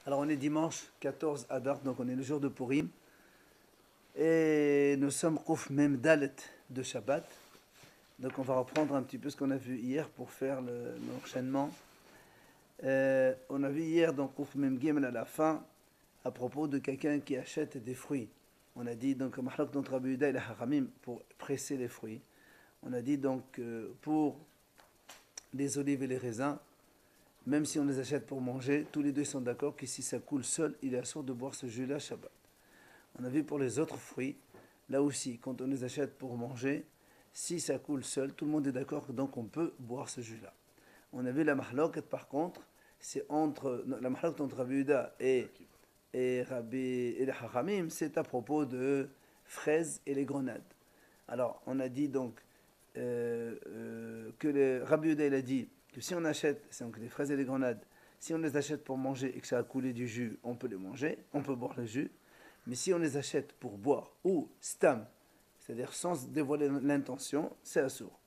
Alors on est dimanche 14 Adar, donc on est le jour de Purim. Et nous sommes Qouf Mem Dalet de Shabbat. Donc on va reprendre un petit peu ce qu'on a vu hier pour faire l'enchaînement. On a vu hier dans Qouf Mem Gimel à la fin à propos de quelqu'un qui achète des fruits. On a dit donc Mahlok d'entre Rabbi Yehuda et les Haramim pour presser les fruits. On a dit donc pour les olives et les raisins, même si on les achète pour manger, tous les deux sont d'accord que si ça coule seul, il est assuré de boire ce jus-là Shabbat. On a vu pour les autres fruits, là aussi, quand on les achète pour manger, si ça coule seul, tout le monde est d'accord, donc on peut boire ce jus-là. On a vu la mahloket par contre, c'est entre la mahloket entre Rabbi Yehuda et les Haramim, c'est à propos de fraises et les grenades. Alors, on a dit donc que Rabbi Yehuda il a dit que si on achète, c'est donc les fraises et les grenades, si on les achète pour manger et que ça a coulé du jus, on peut les manger, on peut boire le jus. Mais si on les achète pour boire ou stam, c'est-à-dire sans dévoiler l'intention, c'est assour.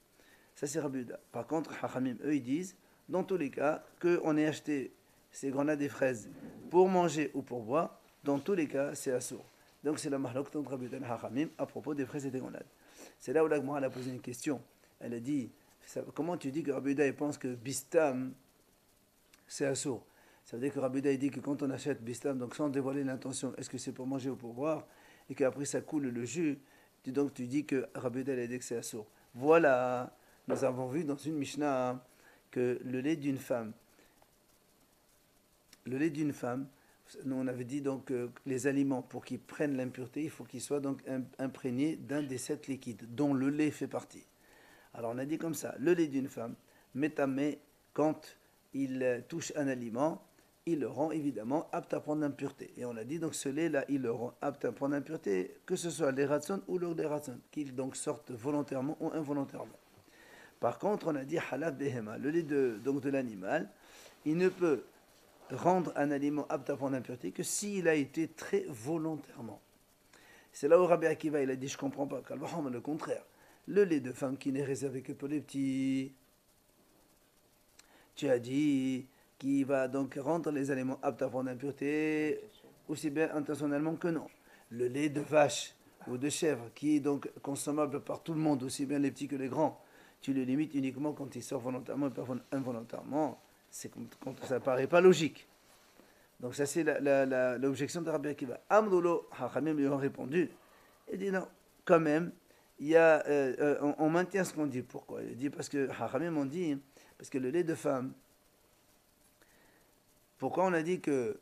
Ça c'est Rabbi Yehuda. Par contre, Hachamim, eux, ils disent, dans tous les cas, qu'on ait acheté ces grenades et fraises pour manger ou pour boire, dans tous les cas, c'est assour. Donc c'est la mahlok entre Rabbi Yehuda et Hachamim à propos des fraises et des grenades. C'est là où la Gemara a posé une question. Elle a dit, comment tu dis que Rabbi Yehuda pense que bistam, c'est assour? Ça veut dire que Rabbi Yehuda dit que quand on achète bistam, donc sans dévoiler l'intention, est-ce que c'est pour manger ou pour boire, et qu'après ça coule le jus, donc tu dis que Rabbi Yehuda a dit que c'est assour. Voilà, nous avons vu dans une Mishnah que le lait d'une femme, nous on avait dit donc que les aliments, pour qu'ils prennent l'impureté, il faut qu'ils soient donc imprégnés d'un des 7 liquides, dont le lait fait partie. Alors on a dit comme ça, le lait d'une femme, métamé, quand il touche un aliment, il le rend évidemment apte à prendre l'impureté. Et on a dit donc ce lait-là, il le rend apte à prendre l'impureté, que ce soit les ratson ou l'eau des ratson, qu'ils donc sortent volontairement ou involontairement. Par contre, on a dit halab behema, le lait de l'animal, il ne peut rendre un aliment apte à prendre l'impureté que s'il a été très volontairement. C'est là où Rabbi Akiva il a dit je comprends pas, le contraire. Le lait de femme qui n'est réservé que pour les petits, tu as dit qu'il va donc rendre les aliments aptes à prendre l'impureté aussi bien intentionnellement que non. Le lait de vache ou de chèvre qui est donc consommable par tout le monde, aussi bien les petits que les grands, tu le limites uniquement quand il sort volontairement et pas involontairement. Ça paraît pas logique. Donc ça c'est l'objection de Rabbi Akiva. Amdoulo, Hachamim lui ont répondu. Il dit non, quand même, il y a, on maintient ce qu'on dit. Pourquoi? Il dit parce que Hachamim ont dit, parce que le lait de femme, pourquoi on a dit que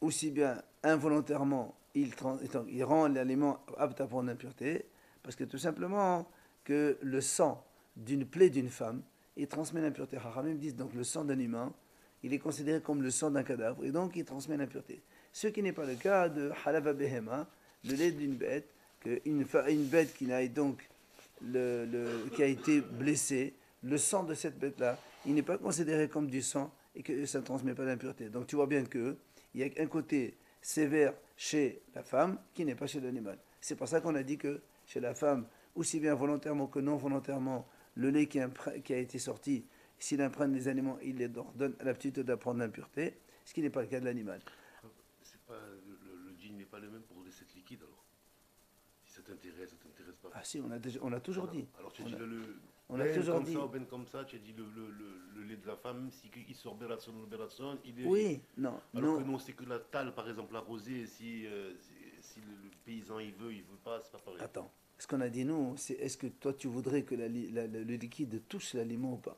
aussi bien involontairement il rend l'aliment apte à prendre l'impureté? Parce que tout simplement que le sang d'une plaie d'une femme, il transmet l'impureté. Hachamim disent donc le sang d'un humain, il est considéré comme le sang d'un cadavre et donc il transmet l'impureté. Ce qui n'est pas le cas de halava behema, le lait d'une bête, une bête qui a donc qui a été blessée, le sang de cette bête-là, il n'est pas considéré comme du sang et que ça ne transmet pas l'impureté. Donc tu vois bien qu'il y a un côté sévère chez la femme qui n'est pas chez l'animal. C'est pour ça qu'on a dit que chez la femme, aussi bien volontairement que non volontairement, le lait qui a été sorti, s'il imprègne les aliments, il les donne l'aptitude d'apprendre l'impureté, ce qui n'est pas le cas de l'animal. Le djinn n'est pas le même pour les 7 liquides alors. Si ça t'intéresse pas. Ah si, on a toujours dit. Alors tu as dit on a toujours dit. Comme ça, tu as dit le lait de la femme, si il sort Beratson ou Beratson, il est. Oui, non. Alors que non, c'est que la talle, par exemple, la rosée, si le paysan il veut pas, c'est pas pareil. Attends, ce qu'on a dit nous, c'est est-ce que toi tu voudrais que le liquide touche l'aliment ou pas?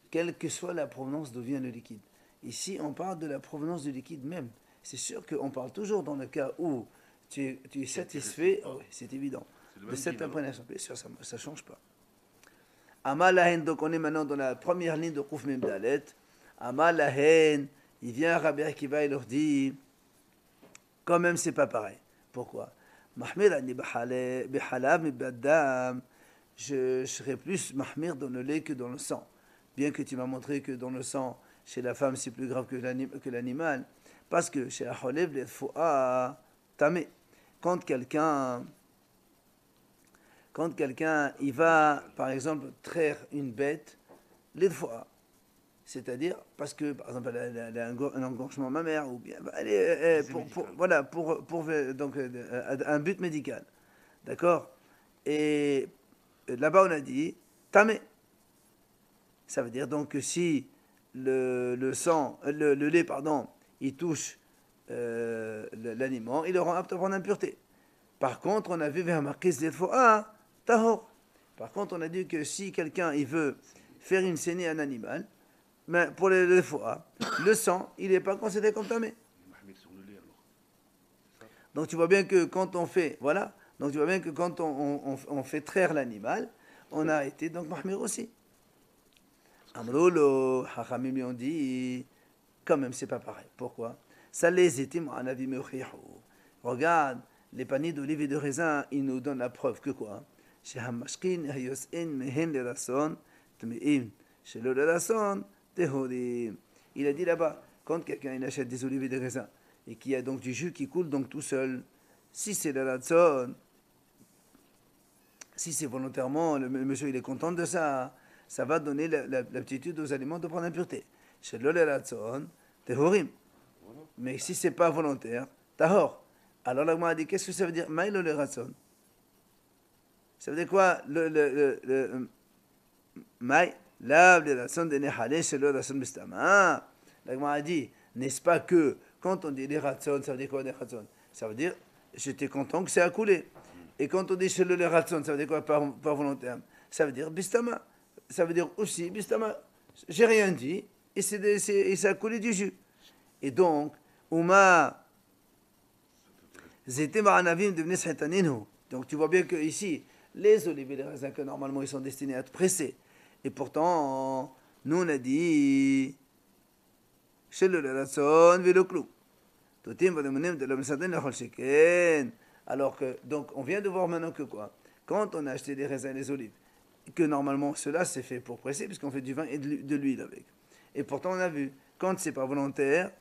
Quelle que soit la provenance d'où vient le liquide. Ici, on parle de la provenance du liquide même. C'est sûr qu'on parle toujours dans le cas où tu es satisfait, oui, c'est évident. De cette imprégnation, bien sûr, ça ne change pas. Amalahen, donc on est maintenant dans la première ligne de Qouf Mem Dalet. Amalahen, il vient Rabbi Akiva et leur dit, quand même c'est pas pareil. Pourquoi? Mahmir ani bihalav mi baddam, je serai plus mahmir dans le lait que dans le sang. Bien que tu m'as montré que dans le sang, chez la femme, c'est plus grave que l'animal. Parce que chez Aholev, les foua tamé. Quand quelqu'un, il va, par exemple, traire une bête, les foua, C'est-à-dire, parce que, par exemple, elle a un engorgement mammaire, ou bien, voilà, donc, un but médical. D'accord? Et là-bas, on a dit, tamé. Ça veut dire donc que si le sang, le lait, pardon, il touche l'aliment, il le rend apte à prendre impureté. Par contre, on a vu vers marqué tahor. Par contre, on a dit que si quelqu'un il veut faire une saignée à un animal, mais pour le foie, le sang, il n'est pas considéré comme tamé. Donc tu vois bien que quand on fait, voilà, donc tu vois bien que quand on fait traire l'animal, on a été donc mahmir aussi. Amrolo, Hachamim lui ont dit, quand même c'est pas pareil. Pourquoi? Ça les était un avis regarde, les paniers d'olive et de raisin, ils nous donnent la preuve que quoi? Chez Hamashkin, Hayos'in, Mehen le Rasson, Tme'im, chez le Rasson, Tehorim. Il a dit là-bas, quand quelqu'un il achète des olives et des raisins, et qu'il y a donc du jus qui coule donc tout seul, si c'est le Rasson, si c'est volontairement, le monsieur il est content de ça, ça va donner l'aptitude aux aliments de prendre l'impureté. Chez le Rasson, Tehorim. Mais si c'est pas volontaire, Tahor. Alors la Gemara a dit, qu'est-ce que ça veut dire? Maïlo le ratson. Ça veut dire quoi? Maï, lave le ratson de nehale, c'est le ratson bistama. La Gemara a dit, n'est-ce pas que quand on dit les ratson, ça veut dire quoi les ratson? Ça veut dire, j'étais content que ça a coulé. Et quand on dit chez le ratson, ça veut dire quoi pas volontaire? Ça veut dire bistama. Ça veut dire aussi bistama. J'ai rien dit, et ça a coulé du jus. Et donc, Ouma, donc tu vois bien que ici, les olives et les raisins que normalement ils sont destinés à être pressés. Et pourtant, nous on a dit, chez le ratson, vélo clou. Alors que, donc on vient de voir maintenant que quoi? Quand on a acheté des raisins et des olives, que normalement cela c'est fait pour presser, puisqu'on fait du vin et de l'huile avec. Et pourtant on a vu, quand c'est pas volontaire,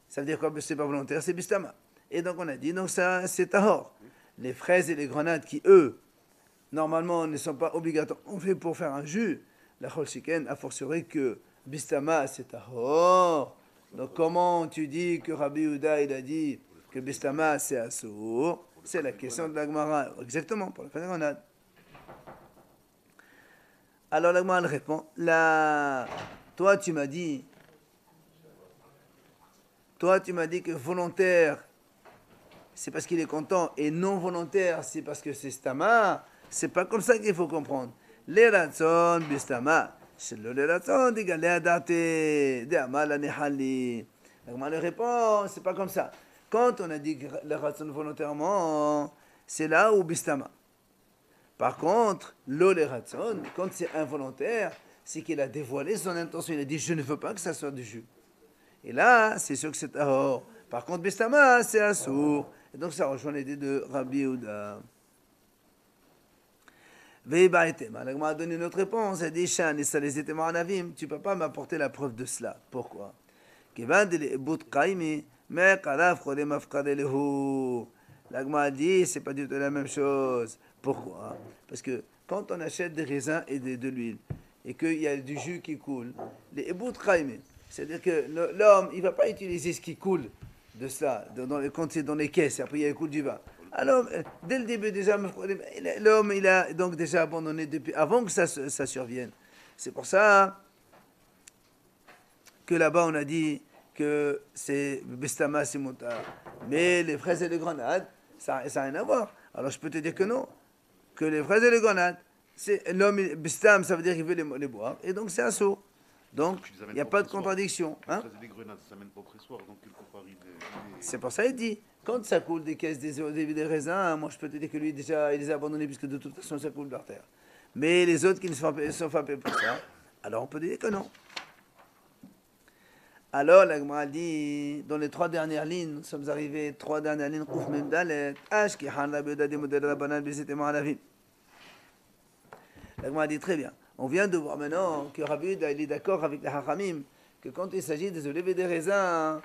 ça veut dire quoi? C'est pas volontaire, c'est bistama. Et donc on a dit, donc ça c'est tahor. Les fraises et les grenades qui, eux, normalement ne sont pas obligatoires, on fait pour faire un jus. La chol shiken a fortiori que bistama c'est tahor. Donc comment tu dis que Rabbi Houda il a dit que bistama c'est assour? C'est la question de la Gemara. Exactement, pour la fin des grenades. Alors la Gemara répond, toi tu m'as dit que volontaire, c'est parce qu'il est content, et non volontaire, c'est parce que c'est stama. C'est pas comme ça qu'il faut comprendre. Les ratson, bistama. C'est le ratson, d'égaler à date, de amal à nehali. La réponse, c'est pas comme ça. Quand on a dit le ratson volontairement, c'est là où bistama. Par contre, le ratson, quand c'est involontaire, c'est qu'il a dévoilé son intention. Il a dit, je ne veux pas que ça soit du jus. Et là, c'est sûr que c'est tahor. Par contre, bistama, c'est assour. Et donc, ça rejoint l'idée de Rabbi Houda. Veibaïtem. La Gemara a donné une autre réponse. Elle dit, Shan, et ça les était ma'anavim. Tu ne peux pas m'apporter la preuve de cela. Pourquoi? La Gemara a dit, c'est pas du tout la même chose. Pourquoi? Parce que quand on achète des raisins et de l'huile, et qu'il y a du jus qui coule, les ebout kaime, c'est-à-dire que l'homme, il ne va pas utiliser ce qui coule de ça, quand c'est dans les caisses, après il coule du vin. Alors, dès le début déjà, l'homme, il a donc déjà abandonné depuis, avant que ça survienne. C'est pour ça que là-bas, on a dit que c'est Bistama Simota. Mais les fraises et les grenades, ça n'a rien à voir. Alors, je peux te dire que non. Que les fraises et les grenades, l'homme, Bistam, ça veut dire qu'il veut les boire, et donc c'est un saut. Donc, il n'y a pas de contradiction. Hein? C'est pour ça qu'il dit, quand ça coule des caisses, des raisins, moi je peux te dire que lui déjà, il les a abandonnés puisque de toute façon ça coule par terre. Mais les autres qui ne sont pas pour ça, alors on peut dire que non. Alors la Gemara dit, dans les 3 dernières lignes, nous sommes arrivés, 3 dernières lignes, Kouf Mem Dalet, Ash ki han la beuda de modèle la banane, bisetement à la vie. La Gemara dit très bien. On vient de voir maintenant que Rabbi Houda, il est d'accord avec les Hachamim, que quand il s'agit des olives et des raisins,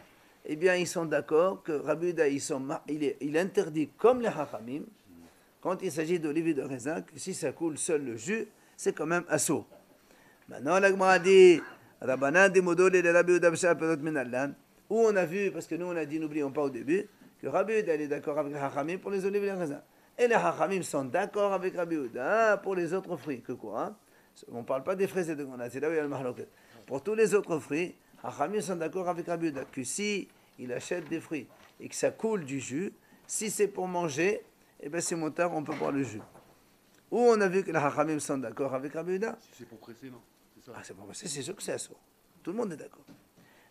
eh bien ils sont d'accord que Rabbi Houda, il interdit comme les Hachamim, quand il s'agit d'olives et de raisins, que si ça coule seul le jus, c'est quand même assourd. Maintenant la Gemara dit, Rabbanan de Modole de Rabbi Uda B'Shar Perot Minallan. Où on a vu, parce que nous on a dit, n'oublions pas au début, que Rabbi Uda est d'accord avec les Hachamim pour les olives et les raisins. Et les Hachamim sont d'accord avec Rabbi Uda pour les autres fruits. Que quoi hein? On ne parle pas des fraises et de grenades, c'est là où il y a le mahloket. Pour tous les autres fruits, Hachamim sont d'accord avec Rabbi Uda que si il achète des fruits et que ça coule du jus, si c'est pour manger, eh bien c'est motard, on peut boire le jus. Où on a vu que les Hachamim sont d'accord avec Rabbi Uda? Si c'est pour presser, non. C'est ça. Ah, c'est pour presser, c'est sûr que c'est assourd. Tout le monde est d'accord.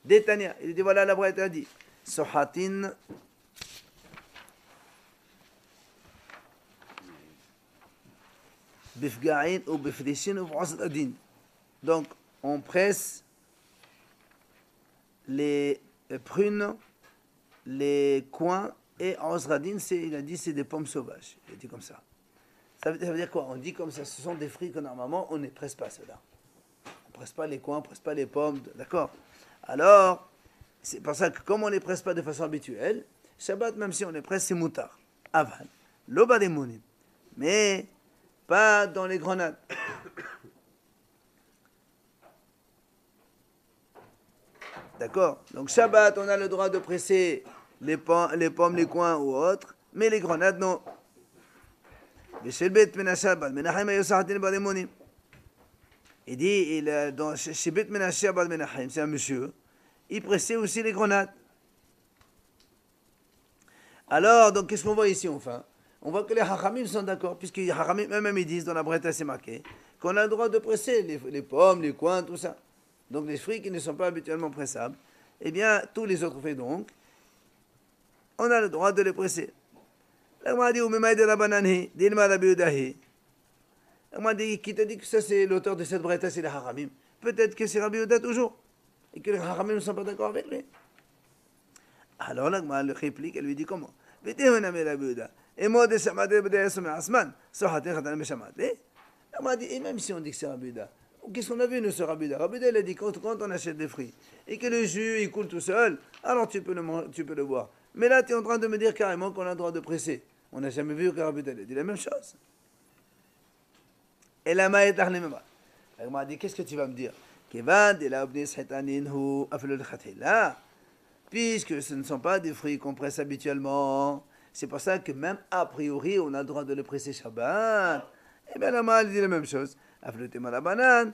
Détania, il dit voilà, la Braïta a dit Sohatin Bifga'in ou Bifrishin ou B'Osradin. Donc, on presse les prunes, les coins et Osradin, il a dit c'est des pommes sauvages. Il a dit comme ça. Ça veut dire quoi? On dit comme ça, ce sont des fruits que normalement on ne presse pas ceux-là. On ne presse pas les coins, on ne presse pas les pommes, d'accord? Alors, c'est pour ça que comme on ne les presse pas de façon habituelle, Shabbat, même si on les presse, c'est moutard. Aval. Loba des mounim. Mais pas dans les grenades. D'accord? Donc Shabbat, on a le droit de presser les pommes, les coins ou autres, mais les grenades, non. Il dit, chez Bet Menashe Bal Menachem, c'est un monsieur, il pressait aussi les grenades. Alors, donc, qu'est-ce qu'on voit ici, enfin? On voit que les Hachamim sont d'accord, puisque les Hachamim eux-mêmes, ils disent, dans la Braïta, c'est marqué, qu'on a le droit de presser les pommes, les coins, tout ça. Donc, les fruits qui ne sont pas habituellement pressables, eh bien, tous les autres fruits, donc, on a le droit de les presser. Là, on m'a dit, on m'a dit, qui t'a dit que ça, c'est l'auteur de cette Braïta, c'est les Hachamim? Peut-être que c'est Rabbi Uda toujours, et que les Hachamim ne sont pas d'accord avec lui. Alors là, le réplique, elle lui dit comment? Et moi, elle m'a dit, et même si on dit que c'est Rabbi Uda, qu'est-ce qu'on a vu, nous, ce Rabbi Uda? Rabbi Uda, il a dit, quand on achète des fruits, et que le jus, il coule tout seul, alors tu peux le boire. Mais là, tu es en train de me dire carrément qu'on a le droit de presser. On n'a jamais vu que Rabbi Uda, il a dit la même chose. Et la maït d'Arlemema. Elle m'a dit, qu'est-ce que tu vas me dire? Puisque ce ne sont pas des fruits qu'on presse habituellement, c'est pour ça que même a priori, on a le droit de le presser Shabbat. Et bien la maït dit la même chose. La banane,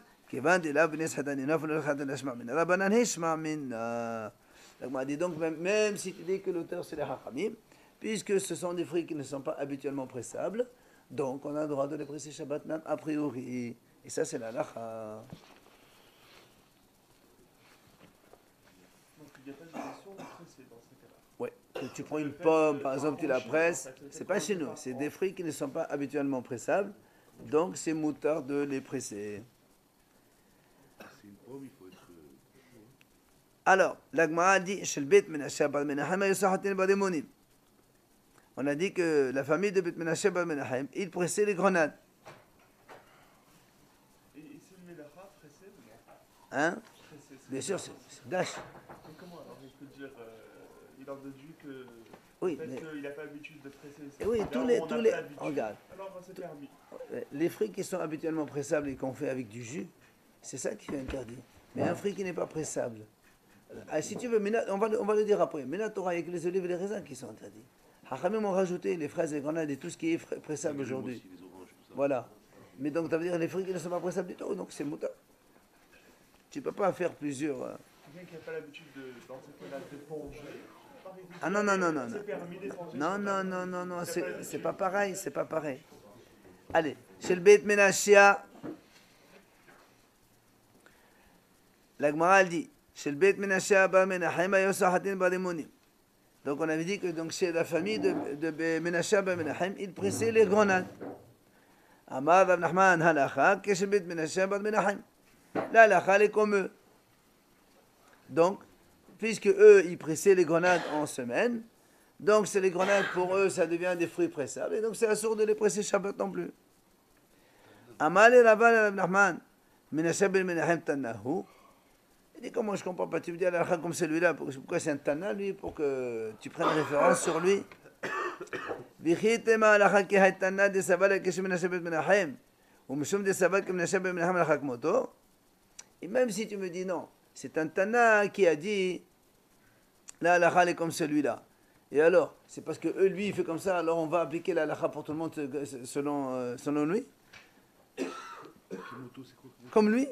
donc même si tu dis que l'auteur c'est les Hachamim, puisque ce sont des fruits qui ne sont pas habituellement pressables, donc on a le droit de les presser Shabbat même a priori. Et ça c'est la lacha. Donc il n'y a pas de notion de presser dans ce cas-là. Oui, tu prends une pomme, par exemple, tu la presses, c'est pas chez nous, c'est des fruits qui ne sont pas habituellement pressables, donc c'est moutard de les presser. C'est une pomme, il faut être. Alors, l'Agmara dit, on a dit que la famille de Bet Menashe Bal Menachem, ils pressaient les grenades. Et c'est le Mélacha pressé ou non? Hein? Pressé, Bien sûr, c'est dash. Mais comment alors il peut dire, il en déduit que Oui, peut-être mais qu'il n'a pas l'habitude de presser et oui, Là, tous on les, n'a pas l'habitude. regarde, Alors c'est permis. les fruits qui sont habituellement pressables et qu'on fait avec du jus, c'est ça qui est interdit. Mais un fruit qui n'est pas pressable, si tu veux, on va le dire après, mais là, tu auras avec les olives et les raisins qui sont interdits. Hachamim ont rajouté les fraises, les grenades et tout ce qui est pressable aujourd'hui. Aussi, les oranges, tout ça. Voilà. Mais donc, ça veut dire les fruits qui ne sont pas pressables du tout, donc c'est moutard. Tu ne peux pas faire plusieurs. Quelqu'un qui n'a pas l'habitude dans ce cas-là d'éponger. Ah non, non, non, non. C'est permis d'éponger. Non, non, non, non, non, c'est pas pareil, c'est pas pareil. Allez, chez le Beit Menashia, la Gemara elle dit, chez le Beit Menashia, Ba Menachem, Ayosahatin Bademonim. Donc on avait dit que donc, chez la famille de Menashia, Ba Menachem, ils pressaient les grenades. Amar Rav Nachman halacha, que chez le Beit Menashia, Ba Menachem. La halacha, elle est comme eux. Donc, puisque eux, ils pressaient les grenades en semaine, donc c'est les grenades pour eux, ça devient des fruits pressables, et donc c'est assourd de les presser Shabbat non plus. Amal et Ravan Rav Nachman, Menashe ben Menachem Tanahu. Il dit comment je comprends pas, tu me dis à comme celui-là, pourquoi c'est un Tana lui, pour que tu prennes référence sur lui. Vichitema alacha ki hay Tana de Saval que Menashe ben Menachem, ou Mishum de Saval que Menashe ben Menachem alacha kmoto. Et même si tu me dis non, c'est un Tana qui a dit la halakha est comme celui-là. Et alors, c'est parce que lui, il fait comme ça, alors on va appliquer la halakha pour tout le monde selon lui? Kimoto, c'est quoi? Comme lui?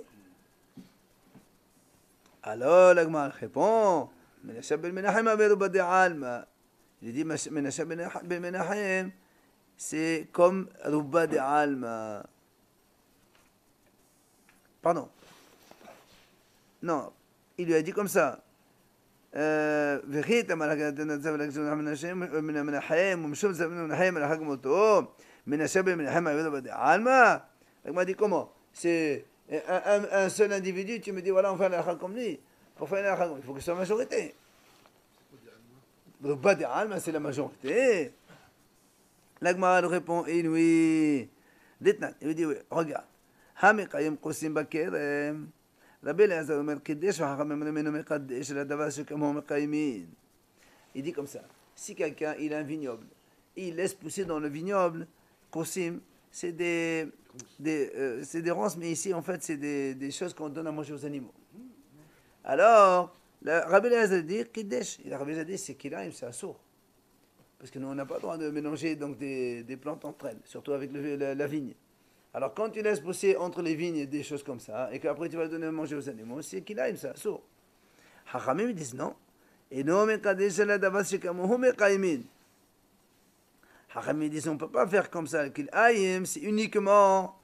Alors, l'Agma répond Menachab ben Menachem Averubad de Alma. Il dit Menachab ben Menachem, c'est comme Rubba de Alma. Pardon. Non, il lui a dit comme ça. וכי תמלך תנצב לקצון מן המנחם ומשום זה מן המנחם מלאכה כמותו מן השם בן מנחם העבד עבדי עלמא. Donc m'a dit comment? C'est un seul individu, tu me dis voilà on fait la halakha comme lui. Pour faire la halakha comme lui, il faut que ce soit la majorité. Donc Badi Alma c'est la majorité. L'Agma répond oui. Dites-nous, il dit oui, regarde. Hamikayim Kosim Bakerem. Rabbi Eliezer אומר קידש וחכמים ממנו מקדש לדבר שכמוהו מקיימין. Il dit comme ça, si quelqu'un il a un vignoble, il laisse pousser dans le vignoble, kosim, c'est des ronces, mais ici en fait c'est des choses qu'on donne à manger aux animaux. Alors, Rabbi Eliezer dit קידש, Rabbi Eliezer dit c'est kilaim, c'est assour. Parce que nous on n'a pas le droit de mélanger donc des plantes entre elles, surtout avec la vigne. Alors, quand tu laisses pousser entre les vignes des choses comme ça, et qu'après tu vas donner à manger aux animaux, c'est qu'il aime ça, sourd. Hachamim disent non. Et nous, Hachamim disent on ne peut pas faire comme ça. Qu'il aime, c'est uniquement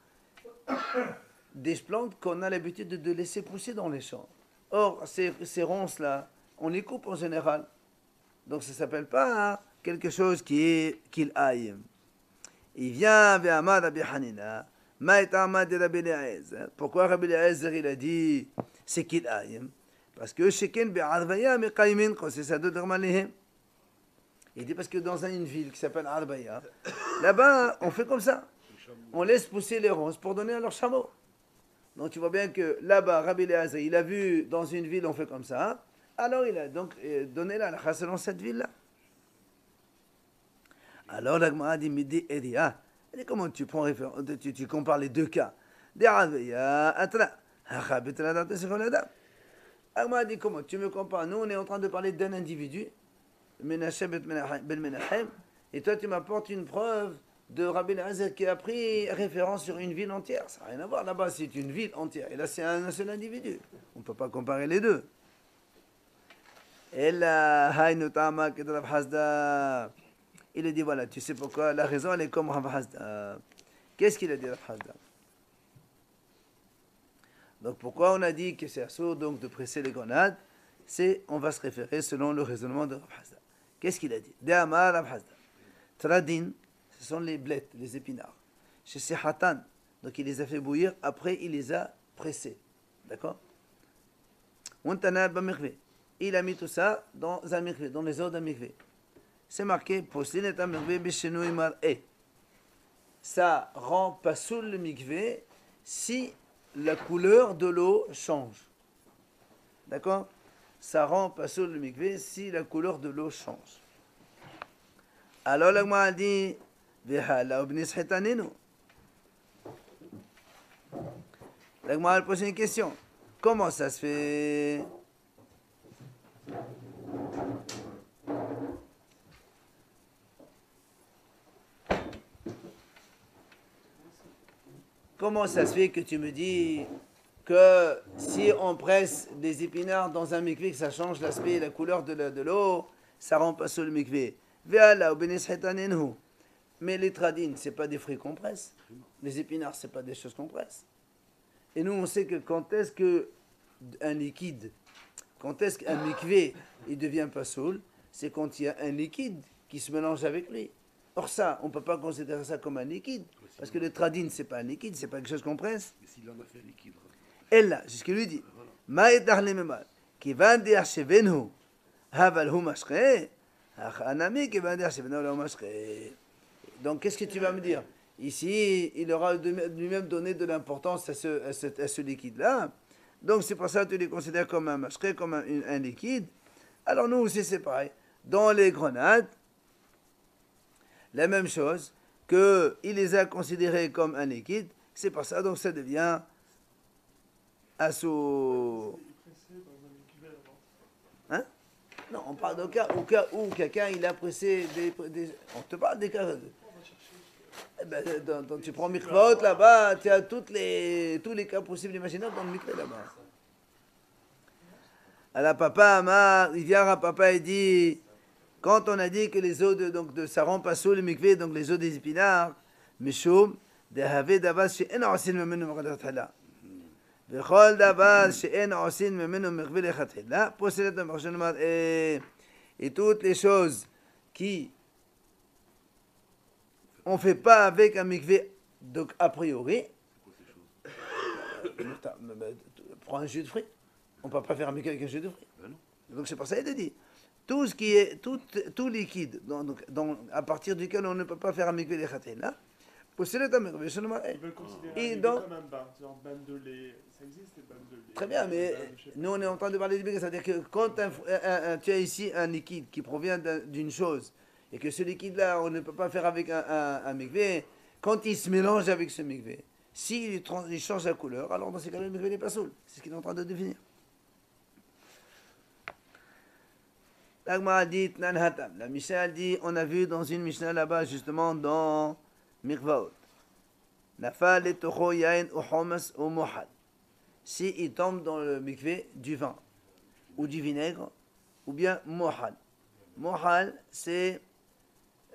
des plantes qu'on a l'habitude de laisser pousser dans les champs. Or, ces ronces-là, on les coupe en général. Donc, ça ne s'appelle pas quelque chose qui est qu'il aime. Il vient vers Amad Rabbi Hanina. Pourquoi Rabbi Eliezer il a dit c'est qu'il aime? Parce que Sheken be'arvaya meqaymin qasisadu dermalihem. Il dit parce que dans une ville qui s'appelle Arvaya, là-bas on fait comme ça. On laisse pousser les ronces pour donner à leurs chameaux. Donc tu vois bien que là-bas Rabbi Eliezer il a vu dans une ville on fait comme ça. Alors il a donc donné la halakha selon cette ville-là. Alors la Gemara dit midi eria. Et comment tu prends tu compares les deux cas? Agma dit comment? Tu me compares? Nous, on est en train de parler d'un individu, Menachem ben Menachem, et toi, tu m'apportes une preuve de Rabbi Eliezer qui a pris référence sur une ville entière. Ça n'a rien à voir. Là-bas, c'est une ville entière. Et là, c'est un seul individu. On ne peut pas comparer les deux. Et là, il a dit voilà, tu sais pourquoi? La raison, elle est comme Rav Hasda. Qu'est-ce qu'il a dit Rav Hasda? Donc pourquoi on a dit que c'est assourd donc de presser les grenades? C'est, on va se référer selon le raisonnement de Rav Hasda. Qu'est-ce qu'il a dit? De'amar Rav Hasda. Tradin, ce sont les blettes, les épinards. Chez Sehatan, donc il les a fait bouillir, après il les a pressés. D'accord? Il a mis tout ça dans un mikvé, dans les eaux d'un mikvé. C'est marqué Poslin et Amirvé Bishenui Mar'e. Ça rend pasoul le mikvé si la couleur de l'eau change. D'accord? Ça rend pasoul le mikvé si la couleur de l'eau change. Alors la Gemara dit Vehala obnis hetaninu. La Gemara pose une question. Comment ça se fait? Comment ça se fait que tu me dis que si on presse des épinards dans un mikvé, que ça change l'aspect et la couleur de l'eau, ça rend pas sur le mikvé? Mais les tradines, ce n'est pas des fruits qu'on presse. Les épinards, ce n'est pas des choses qu'on presse. Et nous, on sait que quand est-ce qu'un liquide, quand est-ce qu'un mikvé, il devient pas saoul, c'est quand il y a un liquide qui se mélange avec lui. Or ça, on ne peut pas considérer ça comme un liquide, parce que le tradine, ce n'est pas un liquide, ce n'est pas quelque chose qu'on presse. Mais s'il en a fait un liquide. Et là, c'est ce qu'il lui dit. Ma'etar le memal, qui va dire chez Venhu, haval hu mashre, achanami qui va dire chez Venhu la mashre. Donc, qu'est-ce que tu vas me dire? Ici, il aura lui-même donné de l'importance à ce liquide-là. Donc, c'est pour ça que tu les considères comme un mashre, comme un liquide. Alors, nous aussi, c'est pareil. Dans les grenades, la même chose, qu'il les a considérés comme un liquide, c'est pour ça, donc ça devient Assour. Pressé dans un mikvé avant. Hein? Non, on parle au cas où quelqu'un il a pressé on te parle des cas. On va chercher. Eh ben, tu prends mikvaot là-bas, tu as tous les cas possibles imaginables dans le mikvé là-bas. Alors papa, il vient à papa et dit, quand on a dit que les eaux de Saron passent sous le mikvé, donc les eaux des épinards, Mishum, de Havé Davas, chez En Osin Memenu Mekhadathala. Vechol Davas, chez En Osin Memenu Mekhavé Lechatila. Possédé de Marchenomar et toutes les choses qui on ne fait pas avec un mikvé, donc a priori, prends un jus de fruits. On ne peut pas faire un mikvé avec un jus de fruits. Ben non. Donc c'est pour ça qu'il a dit. Tout ce qui est, tout liquide, à partir duquel on ne peut pas faire un mikvé lechatila, possédé un mikvé. Ils veulent considérer Et un donc- comme un bain. Genre bain de lait. Ça existe, les bains de lait. Très bien, mais Bain de- je sais pas. nous on est en train de parler du mikvé, c'est-à-dire que quand tu as ici un liquide qui provient d'une chose, et que ce liquide-là, on ne peut pas faire avec un mikvé, quand il se mélange avec ce mikvé, s'il il change la couleur, alors dans ces cas-là, le mikvé n'est pas saoul. C'est ce qu'il est en train de définir. L'Agmara dit, Tnan Hatam. La Mishnah dit, on a vu dans une Mishnah là-bas, justement, dans Mikvaot. Nafal et Toho Yain ou Homas ou Mohal. Si il tombe dans le mikvé du vin, ou du vinaigre, ou bien Mohal. Mohal, c'est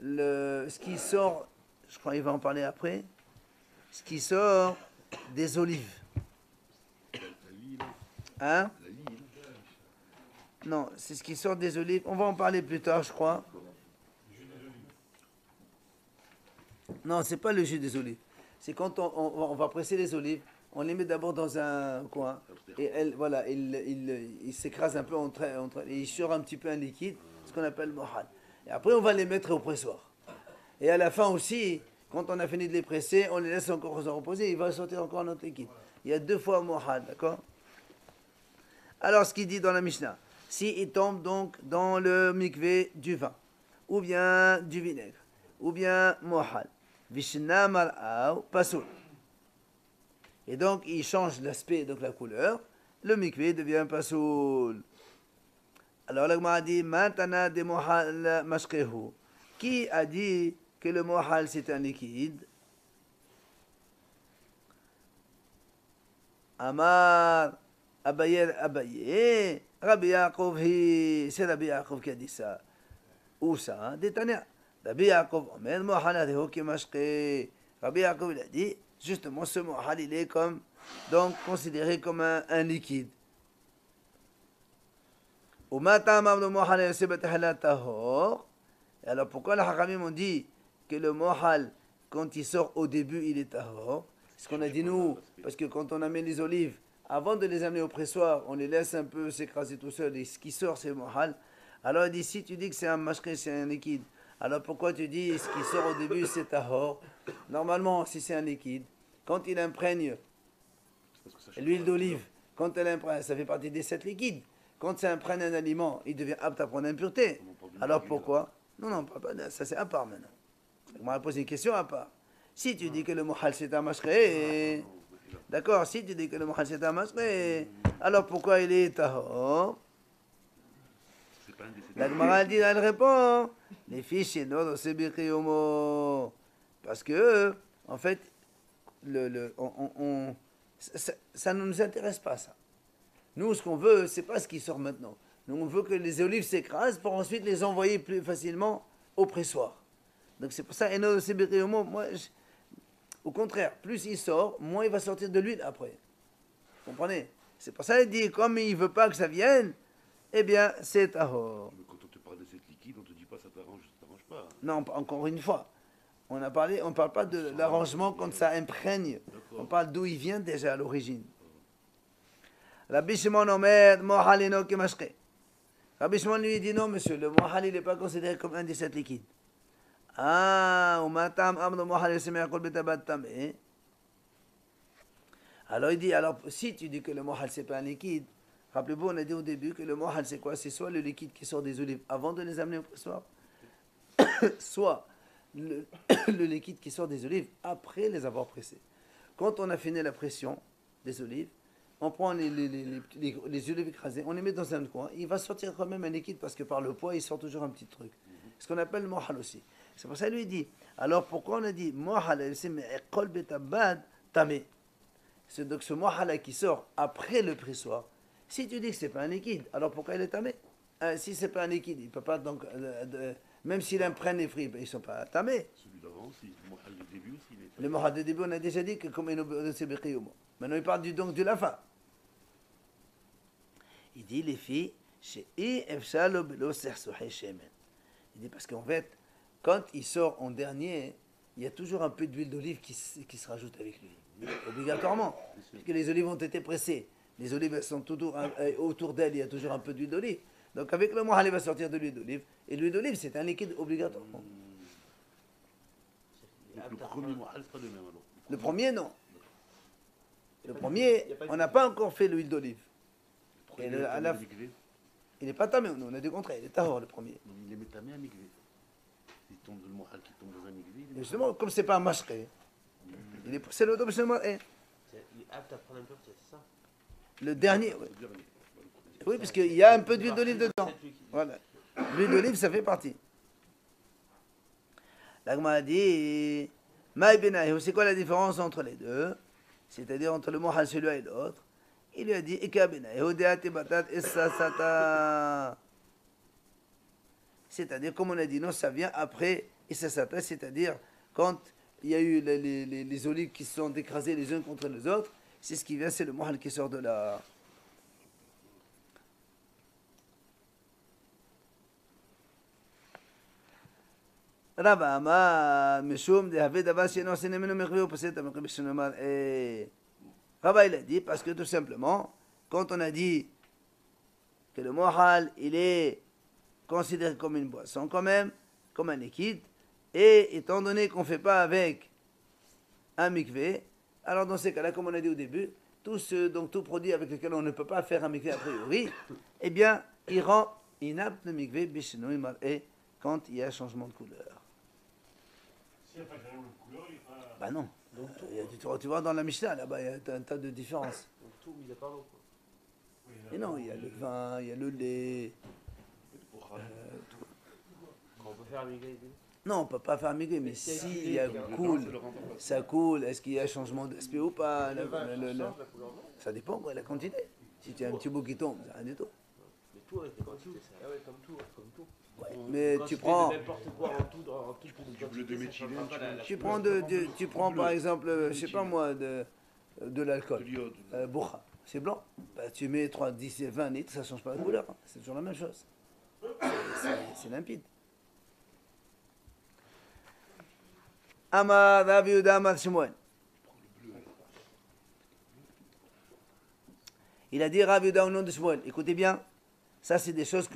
ce qui sort, je crois qu'il va en parler après, ce qui sort des olives. La lie, là. Hein? La lie, là. Non, c'est ce qui sort des olives. On va en parler plus tard, je crois. Non, c'est pas le jus des olives. C'est quand on va presser les olives, on les met d'abord dans un coin et voilà, il s'écrase un peu et il sort un petit peu un liquide, ce qu'on appelle mohal. Et après, on va les mettre au pressoir. Et à la fin aussi, quand on a fini de les presser, on les laisse encore se reposer, il va sortir encore un autre liquide. Il y a 2 fois mohal, d'accord? Alors, ce qu'il dit dans la Mishnah, s'il tombe donc dans le mikvé du vin, ou bien du vinaigre, ou bien mohal, vishna mar'aw pasoul. Et donc, il change l'aspect, donc la couleur, le mikvé devient pasoul. Alors, la Gemara dit, Matana de mohal mashkehu. Qui a dit que le mohal c'est un liquide? Amar Abaye, Rabbi Yaakov, c'est Rabbi Yaakov qui a dit ça. Où ça? Détania. Rabbi Yaakov, Omer, mohal adeho ki mashke. Rabbi Yaakov, il a dit, justement, ce mohal, il est comme, donc, considéré comme un liquide. Alors pourquoi les Hakamim ont dit que le mohal, quand il sort au début, il est tahor? Ce qu'on a dit nous, parce que quand on amène les olives, avant de les amener au pressoir, on les laisse un peu s'écraser tout seul, et ce qui sort c'est mohal. Alors il dit, si tu dis que c'est un mashke, c'est un liquide, alors pourquoi tu dis ce qui sort au début c'est tahor? Normalement, si c'est un liquide, quand il imprègne Parce que ça change l'huile pas. d'olive, quand elle imprègne, ça fait partie des 7 liquides. Quand ça imprègne un aliment, il devient apte à prendre impureté. Alors pourquoi? Non, on parle pas de ça, c'est à part maintenant. On m'a posé une question à part. Si tu dis que le mohal c'est un mashre, d'accord, si tu dis que le mohal c'est un mashre, alors pourquoi il est tahor? C'est pas un des sept. La Gemara dit, elle répond, les fiches et non, c'est birkiomo. Parce que, en fait, ça ne nous intéresse pas, ça. Nous, ce qu'on veut, c'est pas ce qui sort maintenant. Nous, on veut que les olives s'écrasent pour ensuite les envoyer plus facilement au pressoir. Donc c'est pour ça, Eno Sebiriomo, moi, au contraire, plus il sort, moins il va sortir de l'huile après. Vous comprenez? C'est pour ça qu'il dit, comme il veut pas que ça vienne, eh bien, c'est tahor. Mais quand on te parle de cette liquide, on te dit pas ça t'arrange pas. Hein. Non, encore une fois. On parle pas de l'arrangement quand ça imprègne. On parle d'où il vient déjà à l'origine. Rabbi Shimon Omer, Mohal eno kemashke. Rabbi Shimon lui dit non, monsieur, le Mohal il n'est pas considéré comme un des 7 liquides. Ah, umatam amno Mohal yosemer kol betabat tameh. Alors il dit, alors si tu dis que le Mohal c'est pas un liquide, rappelez-vous, on a dit au début que le Mohal c'est quoi? C'est soit le liquide qui sort des olives avant de les amener au pressoir, soit le liquide qui sort des olives après les avoir pressées. Quand on a fini la pression des olives, on prend les olives écrasées, on les met dans un coin, il va sortir quand même un liquide parce que par le poids, il sort toujours un petit truc. Ce qu'on appelle le mohal aussi. C'est pour ça qu'il lui dit. Alors pourquoi on a dit mohal, c'est donc ce mohal qui sort après le pressoir. Si tu dis que c'est pas un liquide, alors pourquoi il est tamé? Si c'est pas un liquide, il peut pas donc même s'il imprègne les fruits, ils sont pas tamés. Celui d'avant aussi, le mohal du début aussi. Le mohal de début, on a déjà dit que comme c'est biqiyum. Maintenant il parle donc de la fin. Il dit les filles, chez efshalo belo sersohe shemen. Il dit parce qu'en fait, quand il sort en dernier, il y a toujours un peu d'huile d'olive qui se rajoute avec lui. Obligatoirement. Puisque les olives ont été pressées. Les olives sont autour d'elles, il y a toujours un peu d'huile d'olive. Donc avec le mohal, il va sortir de l'huile d'olive. Et l'huile d'olive, c'est un liquide obligatoirement. Donc le premier mohal, c'est pas le même alors. Le premier, non. Le premier, on n'a pas encore fait l'huile d'olive. Et il n'est pas tamé, on a dit le contraire, il est tahor le premier. Il est tamé à mikvé. Il tombe le mohal qui tombe dans un mikvé. Justement, comme c'est pas un mashqé, il est poussé le double seulement. Il est apte à prendre un peu, c'est ça? Le dernier, oui. Oui, parce qu'il y a un peu d'huile d'olive dedans. Voilà. L'huile d'olive, ça fait partie. L'agma a dit, c'est quoi la différence entre les deux? C'est-à-dire entre le mohal celui-là et l'autre. Il lui a dit, c'est-à-dire, comme on a dit, non, ça vient après Issasata, c'est-à-dire quand il y a eu les olives qui se sont écrasées les uns contre les autres, c'est ce qui vient, c'est le mohal qui sort de là. Rabba Amar, Meshum, de Haved Abbas, Yenon, Senemeno, Mekwe, Opposeta, Mekwe, Beshenomar, Rabba, il a dit, parce que tout simplement, quand on a dit que le mohal, il est considéré comme une boisson quand même, comme un liquide, et étant donné qu'on ne fait pas avec un mikvé, alors dans ces cas-là, comme on a dit au début, donc tout produit avec lequel on ne peut pas faire un mikvé a priori, eh bien, il rend inapte le mikvé, Bishenoi Mar'e, quand il y a changement de couleur. S'il n'y a pas de couleur, il n'y a pas. Bah non. Tu vois dans la Mishnah, là-bas, il y a un tas de différences. Donc tout mis à part l'eau, quoi. Et non, il y a le vin, il y a le lait. On peut faire un migré. Non, on ne peut pas faire migrer, mais s'il y a coule, ça coule, est-ce qu'il y a changement d'aspect ou pas? Ça dépend, quoi, la quantité. Si tu as un petit bout qui tombe, c'est rien du tout. Mais tout avec les quantités, ça. Ah ouais, comme tout. Ouais, mais tu prends. N'importe quoi en tout, Du bleu de méthylène, Tu prends par exemple, je sais pas moi, de l'alcool. de l'iode. Bourra, c'est blanc. Bah, tu mets 3, 10, 20 litres, ça ne change pas la couleur. Hein. C'est toujours la même chose. C'est limpide. Amar Rav Yehuda Amar Shmuel. Il a dit Rav Yehuda au nom de Shmuel. Écoutez bien, ça c'est des choses